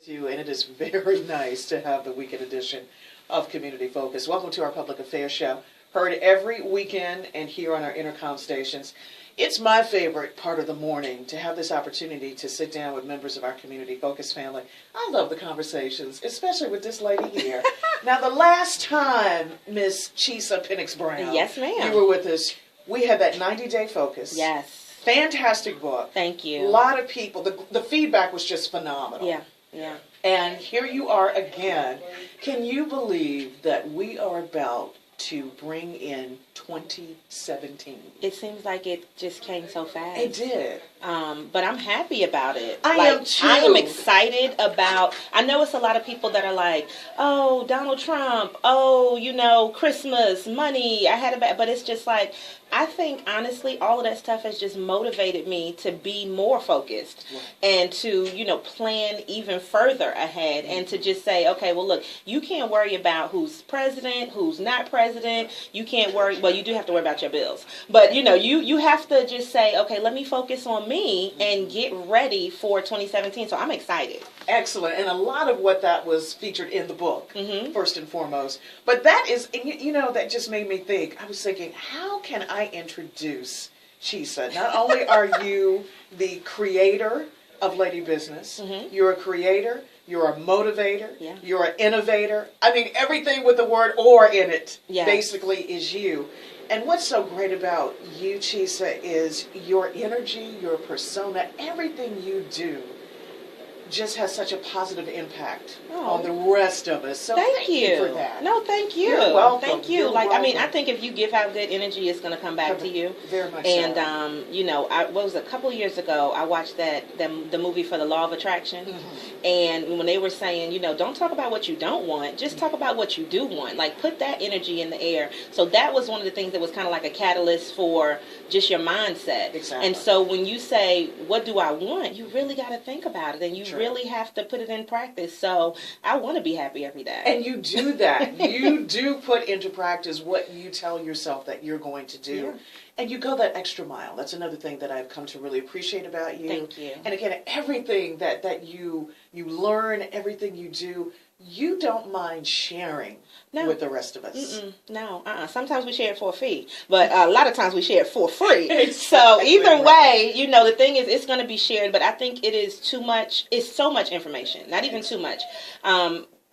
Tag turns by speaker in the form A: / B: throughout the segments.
A: You, and it is very nice to have the weekend edition of Community Focus. Welcome to our public affairs show, heard every weekend and here on our intercom stations. It's my favorite part of the morning to have this opportunity to sit down with members of our Community Focus family. I love the conversations, especially with this lady here. Now, the last time, Miss Chisa Penix Brown,
B: yes, ma'am,
A: you were with us, we had that 90-day focus.
B: Yes.
A: Fantastic book.
B: Thank you.
A: A lot of people, the feedback was just phenomenal.
B: Yeah. Yeah.
A: And here you are again. Can you believe that we are about to bring in 2017?
B: It seems like it just came so fast.
A: It did.
B: But I'm happy about it.
A: I am too.
B: I am excited about, I know it's a lot of people that are like, oh, Donald Trump, oh, you know, Christmas, money, I had a bad, but it's just like, I think, honestly, all of that stuff has just motivated me to be more focused and to, you know, plan even further ahead and to just say, okay, well, look, you can't worry about who's president, who's not president. You can't worry. Well, you do have to worry about your bills. But, you know, you have to just say, okay, let me focus on me and get ready for 2017. So I'm excited.
A: Excellent. And a lot of what that was featured in the book, first and foremost. But that is, you know, that just made me think. I was thinking, how can I introduce Chisa? Not only are you the creator of Lady Bizness, you're a creator, you're a motivator, you're an innovator. I mean, everything with the word "or" in it basically is you. And what's so great about you, Chisa, is your energy, your persona, everything you do just has such a positive impact on the rest of us. So thank you for that.
B: No, thank you.
A: You're welcome.
B: Thank you.
A: You're
B: welcome. I mean, I think if you give out good energy, it's going to come back to you.
A: Very much
B: and,
A: so.
B: You know, what was a couple of years ago, I watched the movie for the Law of Attraction. And when they were saying, you know, don't talk about what you don't want, just talk about what you do want. Like, put that energy in the air. So that was one of the things that was kind of like a catalyst for just your mindset.
A: Exactly.
B: And so when you say, what do I want? You really got to think about it. And you really have to put it in practice. So I want to be happy every day.
A: And you do that. You do put into practice what you tell yourself that you're going to do. Yeah. And you go that extra mile. That's another thing that I've come to really appreciate about you.
B: Thank you.
A: And again, everything that you learn, everything you do, you don't mind sharing with the rest of us.
B: No. Sometimes we share it for a fee, but a lot of times we share it for free.
A: Exactly.
B: So either way, you know, the thing is, it's going to be shared, but I think it is too much. It's so much information, not even too much.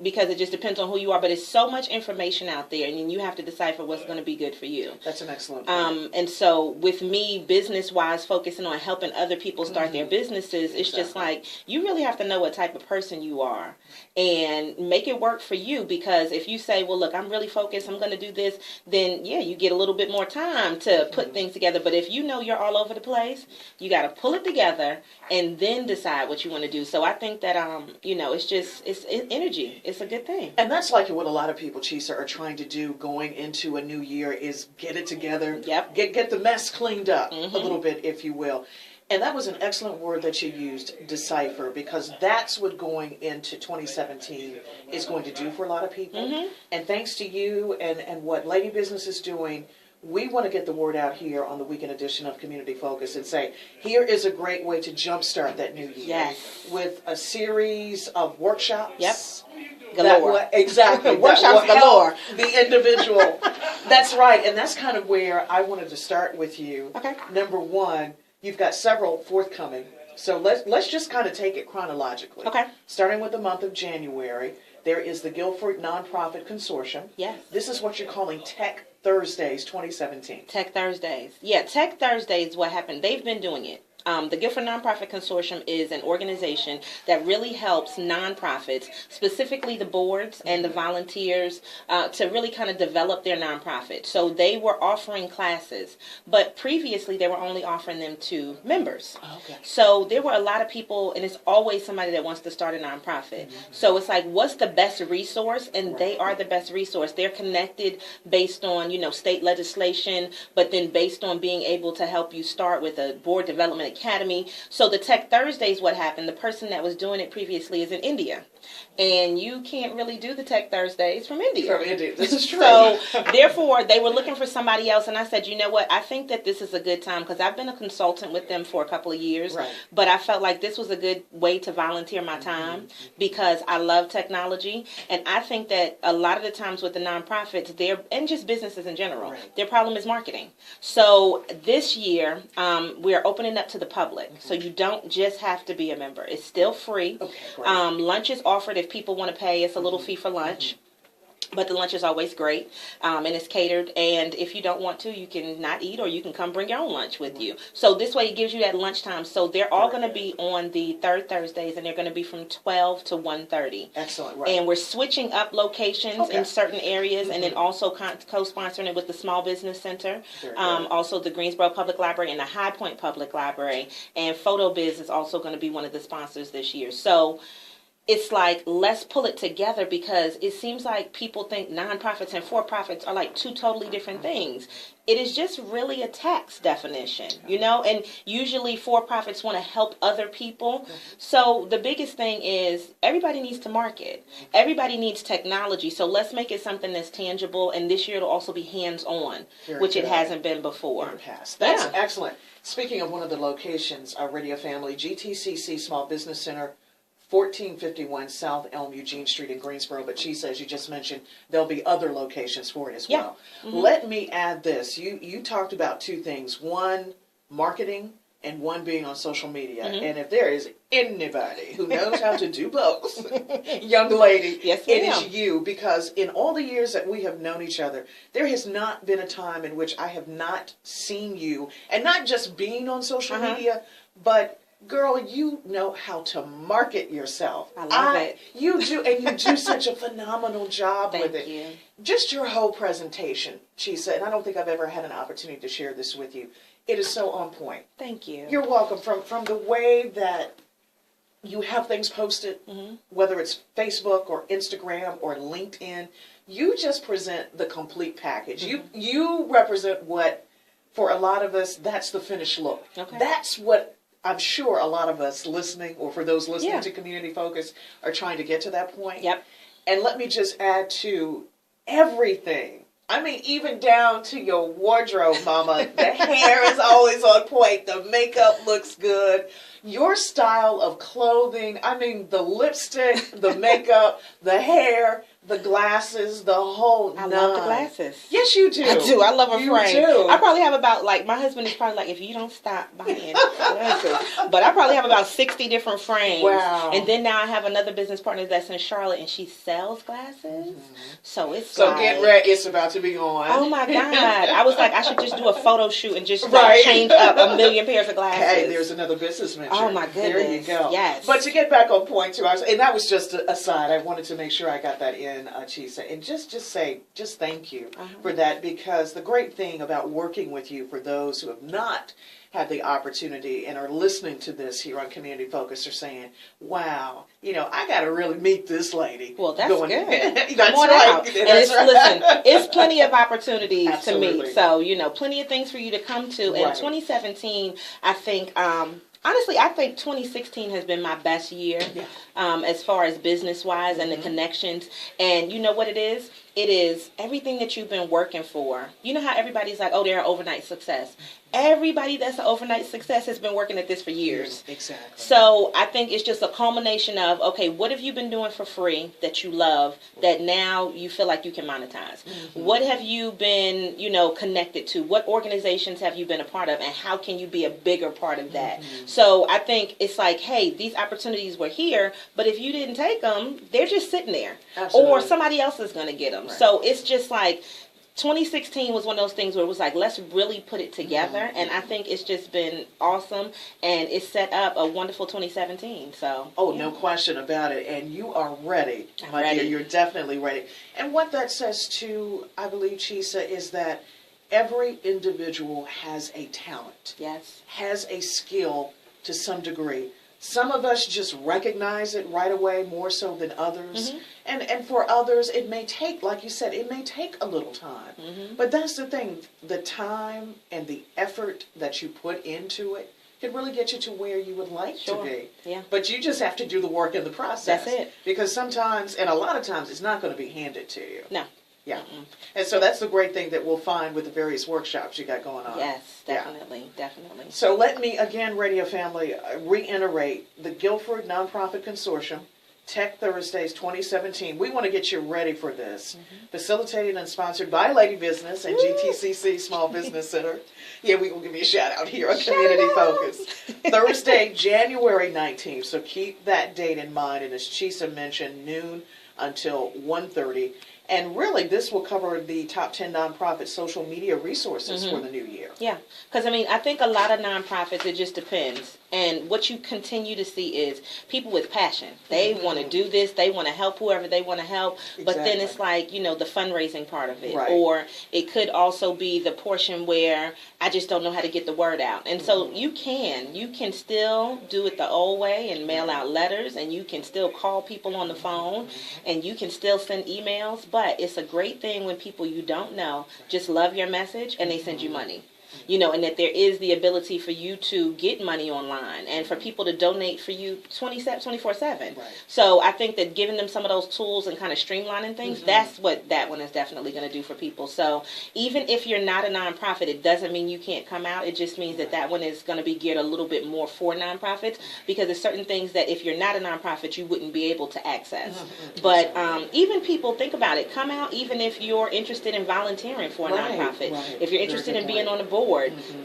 B: Because it just depends on who you are, but it's so much information out there, and then you have to decipher what's going to be good for you.
A: That's an excellent point.
B: And so with me, business-wise, focusing on helping other people start their businesses, it's just like, you really have to know what type of person you are and make it work for you, because if you say, well, look, I'm really focused, I'm going to do this, then, yeah, you get a little bit more time to put things together. But if you know you're all over the place, you got to pull it together and then decide what you want to do. So I think that, you know, it's energy. It's a good thing.
A: And that's like what a lot of people, Chisa, are trying to do going into a new year, is get it together.
B: Yep.
A: Get the mess cleaned up a little bit, if you will. And that was an excellent word that you used, decipher, because that's what going into 2017 is going to do for a lot of people. And thanks to you and what Lady Bizness is doing, we want to get the word out here on the weekend edition of Community Focus and say, here is a great way to jumpstart that new year.
B: Yes.
A: With a series of workshops.
B: Yep. Galore.
A: Exactly.
B: Workshops galore.
A: The individual. That's right. And that's kind of where I wanted to start with you.
B: Okay.
A: Number one, you've got several forthcoming. So let's just kind of take it chronologically.
B: Okay.
A: Starting with the month of January, there is the Guilford Nonprofit Consortium.
B: Yes.
A: This is what you're calling Tech Thursdays 2017.
B: Tech Thursdays. Yeah, Tech Thursdays, what happened, they've been doing it. The Guilford Nonprofit Consortium is an organization that really helps nonprofits, specifically the boards and the volunteers, to really kind of develop their nonprofit. So they were offering classes, but previously they were only offering them to members.
A: Okay.
B: So there were a lot of people, and it's always somebody that wants to start a nonprofit. So it's like, what's the best resource? And they are the best resource. They're connected based on, you know, state legislation, but then based on being able to help you start with a board development academy. So the Tech Thursdays, what happened, the person that was doing it previously is in India. And you can't really do the Tech Thursdays from India.
A: From India, this is true.
B: So, therefore, they were looking for somebody else. And I said, you know what, I think that this is a good time, because I've been a consultant with them for a couple of years.
A: Right.
B: But I felt like this was a good way to volunteer my time, because I love technology. And I think that a lot of the times with the nonprofits, and just businesses in general, their problem is marketing. So this year, we're opening up to the public. So you don't just have to be a member. It's still free.
A: Okay, great.
B: Lunch is offered if people want to pay. It's a little fee for lunch. But the lunch is always great, and it's catered. And if you don't want to, you can not eat, or you can come bring your own lunch with you. So this way it gives you that lunchtime. So they're all going to be on the third Thursdays, and they're going to be from 12 to 1:30.
A: Excellent, right.
B: And we're switching up locations in certain areas, and then also co-sponsoring it with the Small Business Center, also the Greensboro Public Library and the High Point Public Library. And PhotoBiz is also going to be one of the sponsors this year. So it's like, let's pull it together, because it seems like people think nonprofits and for-profits are like two totally different things. It is just really a tax definition, you know, and usually for-profits want to help other people. So the biggest thing is everybody needs to market. Everybody needs technology. So let's make it something that's tangible. And this year it'll also be hands-on, which it hasn't been before.
A: In the past. That's excellent. Speaking of one of the locations, our Radio Family, GTCC Small Business Center, 1451 South Elm Eugene Street in Greensboro, but she says, you just mentioned there'll be other locations for it as well. Let me add this. You talked about two things. One, marketing, and one being on social media. And if there is anybody who knows how to do both, young lady, it is you. Because in all the years that we have known each other, there has not been a time in which I have not seen you, and not just being on social media, but girl, you know how to market yourself.
B: I love it.
A: You do, and you do such a phenomenal job with it.
B: Thank you.
A: Just your whole presentation, Chisa, and I don't think I've ever had an opportunity to share this with you. It is so on point.
B: Thank you.
A: You're welcome. From the way that you have things posted, whether it's Facebook or Instagram or LinkedIn, you just present the complete package. You represent what, for a lot of us, that's the finished look. That's what I'm sure a lot of us listening, or for those listening to Community Focus, are trying to get to that point. And let me just add to everything. I mean, even down to your wardrobe, mama. The hair is always on point. The makeup looks good. Your style of clothing, I mean, the lipstick, the makeup, the hair, the glasses, the whole
B: I love the glasses.
A: Yes, you do.
B: I do. I love a frame.
A: Do.
B: I probably have about, like, my husband is probably like, if you don't stop buying glasses. But I probably have about 60 different frames.
A: Wow.
B: And then now I have another business partner that's in Charlotte, and she sells glasses. So it's
A: get ready. It's about to be on.
B: Oh, my God. I was like, I should just do a photo shoot and just change up a million pairs of glasses.
A: Hey, there's another business venture.
B: Oh, my goodness.
A: There you go.
B: Yes.
A: But to get back on point, too, and that was just a aside. I wanted to make sure I got that in, Chisa. And just thank you for that, because the great thing about working with you, for those who have not had the opportunity and are listening to this here on Community Focus, are saying, wow, you know, I got to really meet this lady.
B: Well, that's good.
A: That's
B: Come on
A: right.
B: out.
A: That's right.
B: Listen, it's plenty of opportunities to
A: Absolutely.
B: meet. So, you know, plenty of things for you to come to. In 2017, I think, honestly, I think 2016 has been my best year as far as business-wise and the connections. And you know what it is? It is everything that you've been working for. You know how everybody's like, oh, they're an overnight success. Everybody that's an overnight success has been working at this for years.
A: Exactly.
B: So I think it's just a culmination of, okay, what have you been doing for free that you love that now you feel like you can monetize? What have you been, you know, connected to? What organizations have you been a part of, and how can you be a bigger part of that? So I think it's like, hey, these opportunities were here, but if you didn't take them, they're just sitting there.
A: Absolutely.
B: Or somebody else is going to get them. Right. So it's just like, 2016 was one of those things where it was like, let's really put it together. And I think it's just been awesome. And it's set up a wonderful 2017. So.
A: Oh, no question about it. And you are ready, my dear. You're definitely ready. And what that says too, I believe, Chisa, is that every individual has a talent.
B: Yes.
A: Has a skill to some degree. Some of us just recognize it right away, more so than others. And for others, it may take, like you said, it may take a little time. But that's the thing. The time and the effort that you put into it can really get you to where you would like to be.
B: Yeah.
A: But you just have to do the work in the process.
B: That's it.
A: Because sometimes, and a lot of times, it's not going to be handed to you.
B: No.
A: Yeah. And so that's the great thing that we'll find with the various workshops you got going on.
B: Yes, definitely, definitely.
A: So let me, again, radio family, reiterate the Guilford Nonprofit Consortium, Tech Thursdays 2017. We want to get you ready for this. Facilitated and sponsored by Lady Business and GTCC Small Business Center. Yeah, we will give you a shout out here on Community Focus. Thursday, January 19th. So keep that date in mind. And as Chisa mentioned, noon until 1:30. And really, this will cover the top 10 nonprofit social media resources for the new year.
B: Yeah, because I mean, I think a lot of nonprofits, it just depends. And what you continue to see is people with passion. They want to do this. They want to help whoever they want to help. But then it's like, you know, the fundraising part of it.
A: Right.
B: Or it could also be the portion where I just don't know how to get the word out. And so you can still do it the old way and mail out letters. And you can still call people on the phone. And you can still send emails. But it's a great thing when people you don't know just love your message and they send you money. You know, and that there is the ability for you to get money online and for people to donate for you 24/7.
A: Right.
B: So I think that giving them some of those tools and kind of streamlining things, that's what that one is definitely going to do for people. So even if you're not a nonprofit, it doesn't mean you can't come out. It just means that that one is going to be geared a little bit more for nonprofits because there's certain things that if you're not a nonprofit, you wouldn't be able to access. But even people, think about it, come out even if you're interested in volunteering for a nonprofit. If you're interested in being on the board,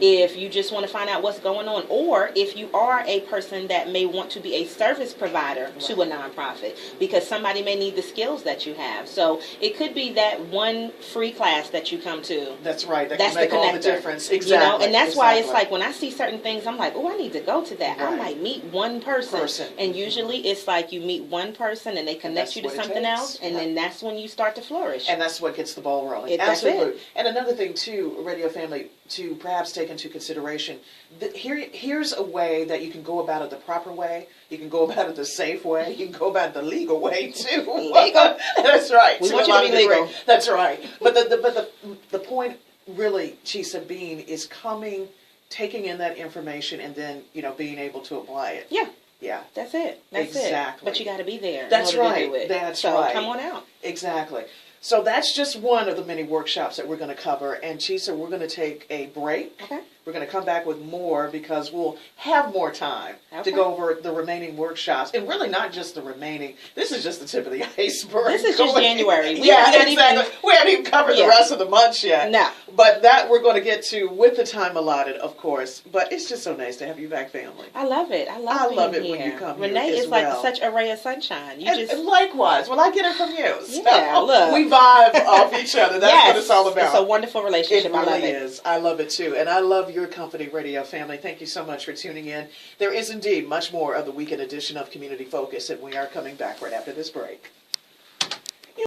B: if you just want to find out what's going on, or if you are a person that may want to be a service provider to a nonprofit because somebody may need the skills that you have. So it could be that one free class that you come to.
A: That's right.
B: That's
A: can make
B: the connector.
A: All the difference. Exactly.
B: You know, and that's why it's like when I see certain things, I'm like, oh, I need to go to that. I might meet one person. And usually it's like you meet one person and they connect you to something else, and then that's when you start to flourish.
A: And that's what gets the ball rolling. Absolutely. And another thing too, radio family, to perhaps take into consideration, here's a way that you can go about it the proper way. You can go about it the safe way. You can go about it the legal way too.
B: Legal.
A: That's right.
B: We want you to be legal.
A: That's right. But the point really, Chisa, being is taking in that information and then being able to apply it.
B: Yeah.
A: Yeah.
B: That's it. That's
A: exactly.
B: It. But you got to be there.
A: That's right.
B: To do it.
A: That's
B: so
A: right.
B: Come on out.
A: Exactly. So that's just one of the many workshops that we're going to cover. And Chisa, we're going to take a break.
B: Okay.
A: We're going to come back with more because we'll have more time to go over the remaining workshops. And really not just the remaining. This is just the tip of the iceberg.
B: This is just January.
A: We haven't even covered the rest of the months yet.
B: No.
A: But that we're going to get to with the time allotted, of course. But it's just so nice to have you back, family.
B: I love it. I love it
A: when you come
B: Renee
A: here
B: is like such a ray of sunshine.
A: And likewise. Well, I get it from you.
B: Yeah, look.
A: We vibe off each other. That's what it's all about.
B: It's a wonderful relationship.
A: It really is. I love it too. And I love your company, radio family. Thank you so much for tuning in. There is indeed much more of the weekend edition of Community Focus, and we are coming back right after this break.